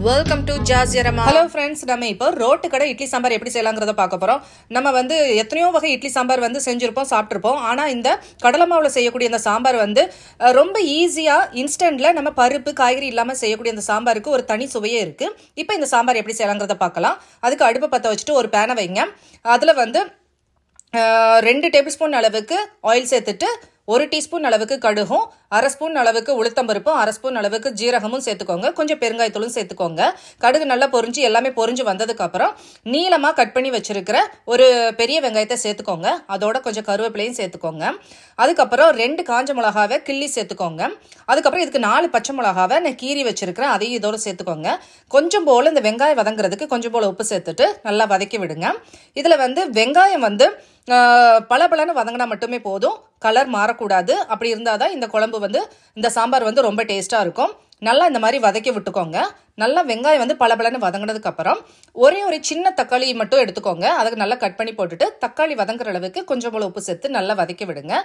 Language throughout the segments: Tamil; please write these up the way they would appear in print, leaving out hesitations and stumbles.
வெல்கம் டு ஜாசியரமா. ஹலோ ஃப்ரெண்ட்ஸ், நம்ம இப்போ ரோட்டு கடை இட்லி சாம்பார் எப்படி செய்யலாங்கிறத பார்க்க போகிறோம். நம்ம வந்து எத்தனையோ வகை இட்லி சாம்பார் வந்து செஞ்சுருப்போம், சாப்பிட்ருப்போம். ஆனால் இந்த கடலை மாவில் செய்யக்கூடிய இந்த சாம்பார் வந்து ரொம்ப ஈஸியாக இன்ஸ்டன்ட்டில் நம்ம பருப்பு காய்கறி இல்லாமல் செய்யக்கூடிய இந்த சாம்பாருக்கு ஒரு தனி சுவையே இருக்குது. இப்போ இந்த சாம்பார் எப்படி செய்யலாங்கிறத பார்க்கலாம். அதுக்கு அடுப்பை பற்ற வச்சுட்டு ஒரு பேனை வைங்க. அதில் வந்து 2 டேபிள் ஸ்பூன் அளவுக்கு ஆயில் சேர்த்துட்டு 1 டீஸ்பூன் அளவுக்கு கடுகும், 1/2 ஸ்பூன் அளவுக்கு உளுத்தம்பருப்பும், 1/2 ஸ்பூன் அளவுக்கு ஜீரகமும் சேர்த்துக்கோங்க. கொஞ்சம் பெருங்காயத்தூளும் சேர்த்துக்கோங்க. கடுகு நல்லா பொரிஞ்சு எல்லாமே பொரிஞ்சு வந்ததுக்கப்புறம் நீளமாக கட் பண்ணி வச்சிருக்கிற ஒரு பெரிய வெங்காயத்தை சேர்த்துக்கோங்க. அதோட கொஞ்சம் கருவேப்பிலையும் சேர்த்துக்கோங்க. அதுக்கப்புறம் 2 காஞ்ச மிளகாவை கிள்ளி சேர்த்துக்கோங்க. அதுக்கப்புறம் இதுக்கு 4 பச்சை மிளகாவை நான் கீறி வச்சிருக்கிறேன், அதையும் இதோட சேர்த்துக்கோங்க. கொஞ்சம் போல் இந்த வெங்காயம் வதங்குறதுக்கு கொஞ்சம் போல் உப்பு சேர்த்துட்டு நல்லா வதக்கி விடுங்க. இதில் வந்து வெங்காயம் வந்து பலபலன்னு வதங்கினா மட்டுமே போதும், கலர் மாறக்கூடாது. அப்படி இருந்தால் தான் இந்த குழம்பு வந்து இந்த சாம்பார் வந்து ரொம்ப டேஸ்ட்டாக இருக்கும். நல்லா இந்த மாதிரி வதக்கி விட்டுக்கோங்க. நல்லா வெங்காயம் வந்து பலபலன்னு வதங்கினதுக்கப்புறம் ஒரு சின்ன தக்காளி மட்டும் எடுத்துக்கோங்க. அதுக்கு நல்லா கட் பண்ணி போட்டுட்டு தக்காளி வதங்குற அளவுக்கு கொஞ்சம் போல் உப்பு சேர்த்து நல்லா வதக்கி விடுங்க.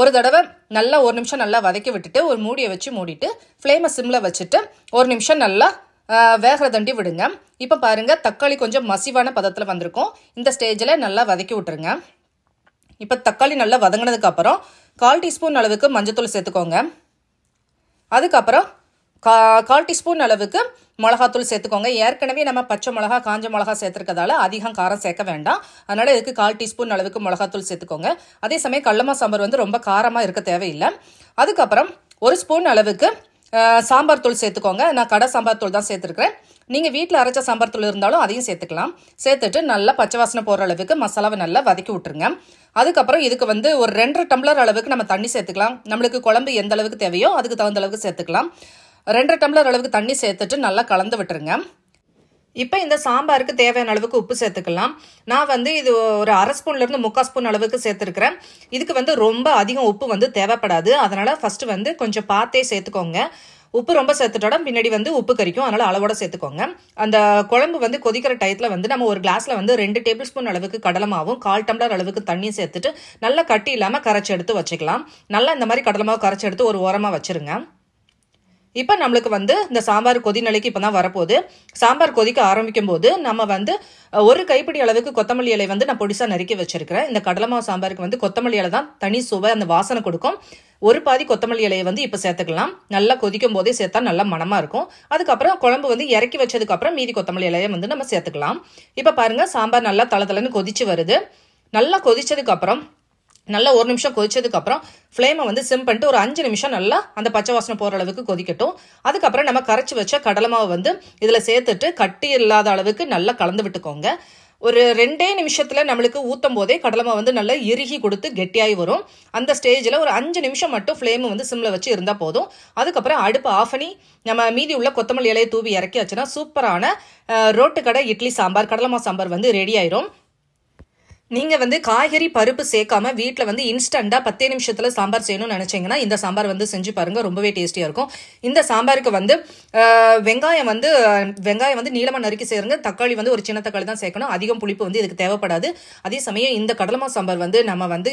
ஒரு தடவை நல்லா 1 நிமிஷம் நல்லா வதக்கி விட்டுட்டு ஒரு மூடியை வச்சு மூடிட்டு ஃப்ளேமை சிம்மில் வச்சுட்டு 1 நிமிஷம் நல்லா வேகிற தண்டி விடுங்க. இப்போ பாருங்கள், தக்காளி கொஞ்சம் மசிவான பதத்தில் வந்திருக்கும். இந்த ஸ்டேஜில் நல்லா வதக்கி விட்டுருங்க. இப்போ தக்காளி நல்லா வதங்கினதுக்கப்புறம் 1/4 டீஸ்பூன் அளவுக்கு மஞ்சத்தூள் சேர்த்துக்கோங்க. அதுக்கப்புறம் 1/4 டீஸ்பூன் அளவுக்கு மிளகாத்தூள் சேர்த்துக்கோங்க. ஏற்கனவே நம்ம பச்சை மிளகா காஞ்ச மிளகா சேர்த்துருக்கதால அதிகம் காரம் சேர்க்க வேண்டாம். அதனால் இதுக்கு 1/4 டீஸ்பூன் அளவுக்கு மிளகாத்தூள் சேர்த்துக்கோங்க. அதே சமயம் கடலை சாம்பார் வந்து ரொம்ப காரமாக இருக்க தேவையில்லை. அதுக்கப்புறம் 1 ஸ்பூன் அளவுக்கு சாம்பார் தூள் சேர்த்துக்கோங்க. நான் கடை சாம்பார் தூள் தான் சேர்த்துருக்கிறேன். நீங்கள் வீட்டில் அரைச்ச சாம்பார் தூள் இருந்தாலும் அதையும் சேர்த்துக்கலாம். சேர்த்துட்டு நல்லா பச்சை வாசனை போகிற அளவுக்கு மசாலாவை நல்லா வதக்கி விட்டுருங்க. அதுக்கப்புறம் இதுக்கு வந்து ஒரு 2.5 டம்ளர் அளவுக்கு நம்ம தண்ணி சேர்த்துக்கலாம். நம்மளுக்கு குழம்பு எந்த அளவுக்கு தேவையோ அதுக்கு தகுந்த அளவுக்கு சேர்த்துக்கலாம். 2.5 டம்ளர் அளவுக்கு தண்ணி சேர்த்துட்டு நல்லா கலந்து விட்டுருங்க. இப்போ இந்த சாம்பாருக்கு தேவையான அளவுக்கு உப்பு சேர்த்துக்கலாம். நான் வந்து இது ஒரு 1/2 ஸ்பூன்லேருந்து 3/4 ஸ்பூன் அளவுக்கு சேர்த்துருக்கிறேன். இதுக்கு வந்து ரொம்ப அதிகம் உப்பு வந்து தேவைப்படாது. அதனால் ஃபஸ்ட்டு வந்து கொஞ்சம் பார்த்தே சேர்த்துக்கோங்க. உப்பு ரொம்ப சேர்த்துட்டோட பின்னாடி வந்து உப்பு கறிக்கும், அதனால் அளவோட சேர்த்துக்கோங்க. அந்த குழம்பு வந்து கொதிக்கிற டயத்தில் வந்து நம்ம ஒரு கிளாஸில் வந்து 2 டேபிள் ஸ்பூன் அளவுக்கு கடலை மாவும் 1/4 டம்ளர் அளவுக்கு தண்ணியும் சேர்த்துட்டு நல்லா கட்டி இல்லாமல் கரைச்சி எடுத்து வச்சுக்கலாம். நல்லா இந்த மாதிரி கடலை மாவு கரைச்சி எடுத்து ஒரு ஓரமாக வச்சுருங்க. இப்போ நம்மளுக்கு வந்து இந்த சாம்பார் கொதி நிலைக்கு இப்போ தான் வரப்போகுது. சாம்பார் கொதிக்க ஆரம்பிக்கும் போது நம்ம வந்து ஒரு கைப்பிடி அளவுக்கு கொத்தமல்லி இலை வந்து நான் பொடிசாக நறுக்கி வச்சிருக்கிறேன். இந்த கடலை மாவு சாம்பாருக்கு வந்து கொத்தமல்லி இலை தான் தனி சுவை, அந்த வாசனை கொடுக்கும். ஒரு பாதி கொத்தமல்லி இலையை வந்து இப்போ சேர்த்துக்கலாம். நல்லா கொதிக்கும் போதே சேர்த்தா நல்லா மணமாக இருக்கும். அதுக்கப்புறம் குழம்பு வந்து இறக்கி வச்சதுக்கப்புறம் மீதி கொத்தமல்லி இலையை வந்து நம்ம சேர்த்துக்கலாம். இப்போ பாருங்கள், சாம்பார் நல்லா தளதளன்னு கொதிச்சு வருது. நல்லா கொதிச்சதுக்கப்புறம் நல்லா 1 நிமிஷம் கொதிச்சதுக்கப்புறம் ஃப்ளேமை வந்து சிம் பண்ணிட்டு ஒரு 5 நிமிஷம் நல்லா அந்த பச்சை வாசனை போகிற அளவுக்கு கொதிக்கட்டும். அதுக்கப்புறம் நம்ம கரைச்சி வச்ச கடலை மாவு வந்து இதில் சேர்த்துட்டு கட்டி இல்லாத அளவுக்கு நல்லா கலந்து விட்டுக்கோங்க. ஒரு 2 நிமிஷத்தில் நம்மளுக்கு ஊற்றும் போதே கடலை மாவு வந்து நல்லா இறுகி கொடுத்து கெட்டியாகி வரும். அந்த ஸ்டேஜில் ஒரு 5 நிமிஷம் மட்டும் ஃப்ளேமை வந்து சிம்மில் வச்சு இருந்தால் போதும். அதுக்கப்புறம் அடுப்பு ஆஃப் பண்ணி நம்ம மீதி உள்ள கொத்தமல்லி இலையை தூவி இறக்கியாச்சுன்னா சூப்பரான ரோட்டு கடை இட்லி சாம்பார், கடலை மாவு சாம்பார் வந்து ரெடி ஆயிரும். நீங்கள் வந்து காய்கறி பருப்பு சேர்க்காம வீட்டில் வந்து இன்ஸ்டண்ட்டாக 10 நிமிஷத்தில் சாம்பார் செய்யணும்னு நினச்சிங்கன்னா இந்த சாம்பார் வந்து செஞ்சு பாருங்கள், ரொம்பவே டேஸ்டியாக இருக்கும். இந்த சாம்பாருக்கு வந்து வெங்காயம் வந்து நீளமாக நறுக்கி சேருங்க. தக்காளி வந்து ஒரு சின்ன தக்காளி தான் சேர்க்கணும். அதிகம் புளிப்பு வந்து இதுக்கு தேவைப்படாது. அதே சமயம் இந்த கடலை மாவு சாம்பார் வந்து நம்ம வந்து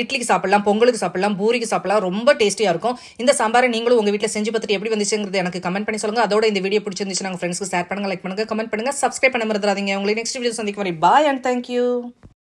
இட்லிக்கு சாப்பிடலாம், பொங்கலுக்கு சாப்பிடலாம், பூரிக்கு சாப்பிடலாம், ரொம்ப டேஸ்டியாக இருக்கும். இந்த சாம்பாரை நீங்களும் உங்கள் வீட்டில் செஞ்சு பார்த்துட்டு எப்படி வந்துச்சுங்கிறது எனக்கு கமெண்ட் பண்ணி சொல்லுங்கள். அதோட இந்த வீடியோ பிடிச்சிருந்துச்சு நாங்கள் ஃப்ரெண்ட்ஸ்க்கு ஷேர் பண்ணுங்கள், லைக் பண்ணுங்கள், கமெண்ட் பண்ணுங்கள், சப்ஸ்கிரைப் பண்ண மறந்துடாதீங்க. உங்களை நெக்ஸ்ட் வீடியோ சந்திக்கும் வரை பாய் அண்ட் தேங்க்யூ.